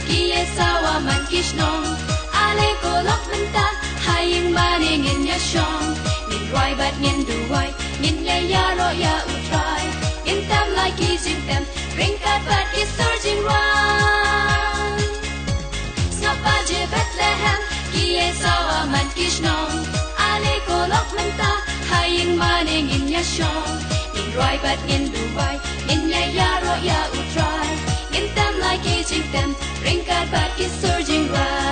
Kie sawa man kishnong Ale ko lok menta Haying maning in ya shong Nin roi bat ngin duwai Ngin ya yaro ya utrai In tam like kizing tem Ringkat bat kis surging run Snapa je Bethlehem Kie sawa man kishnong Ale ko lok menta Haying maning in ya shong Nin roi bat ngin duwai Ngin ya yaro ya utrai In tam like kizing tem Ringkat bat kis surging run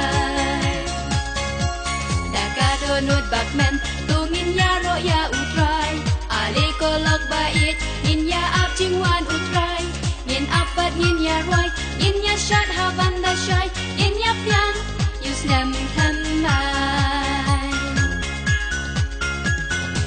Nut bakmen tungin yaro ya utrai ale kolok bait nin ya ap jingwan utrai nin apat nin ya roi nin ya shat havan da shai nin ya pian yusnam thamai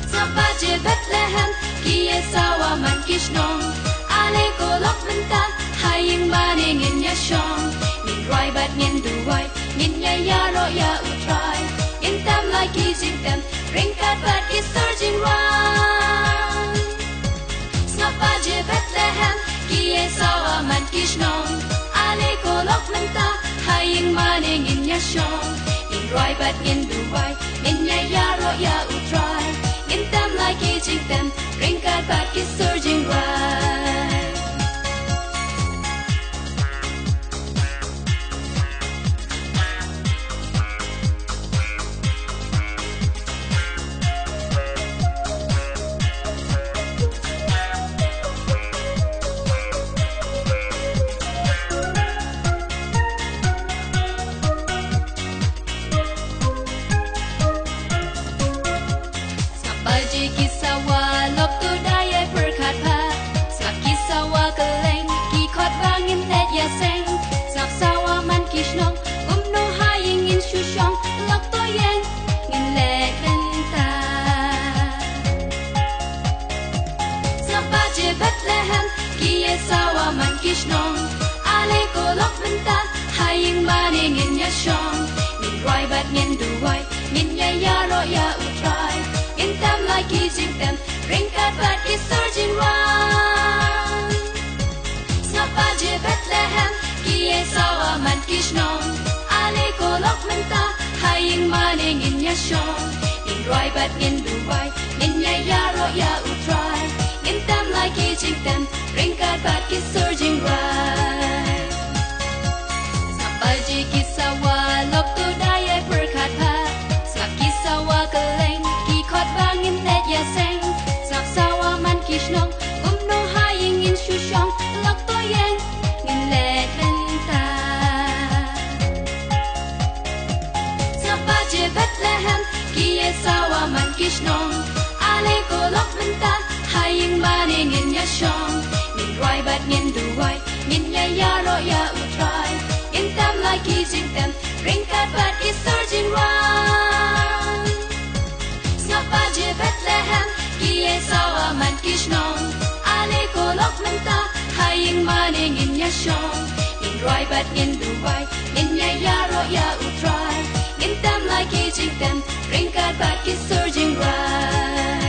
sapa je Bethlehem kie sawa man kishnong ale kolok menta haying maning nin ya shong nin roi bat nin duwai nin ya yaro ya utrai In tam like kizing tem Ringkat bat kis surging run Snapa je Bethlehem Kie sawa man kishnong Ale kolok menta Haying maning in ya shong In roi bat in duwai In ya yaro ya utrai In tam like kizing tem Ringkat bat kis surging run Kisawa lop tu daya perkat pa Sak kisawa keleng ki kot bangin tet ya seng Sak sawa man kishnong no haying in shushong lop to yang ngin let benta Sapa je Bethlehem ki sawa man kishnong Ale ko lop benta haying maning in ya shong Nin roi bat ngin duwai ngin ya yaro ya utrai In tam like kizing tem Ringkat bat kis surging run Snapa je Bethlehem Kie sawa man kishnong Ale kolok menta Haying maning in ya shong In roi bat ngin duwai In ya yaro ya utrai In tam like kizing tem Ringkat bat kis surging run Snapa je kisawa lok tu daya perkat pa Sak kisawa keleng Kot bangin net ya seng Sak sawa man kishnong no haying in shushong lok to yang ngin let benta Sapa je Bethlehem Kie sawa man kishnong Ale kolok menta Haying maning in ya shong Nin roi bat ngin duwai Ngin ya yaro ya utrai In tam like kizing tem Ringkat bat kis surging run Snapa je Bethlehem Kie sawa man kishnong Ale kolok menta Haying maning in ya shong In roi bat ngin duwai In ya yaro ya utrai In tam like kizing tem Ringkat bat kis surging run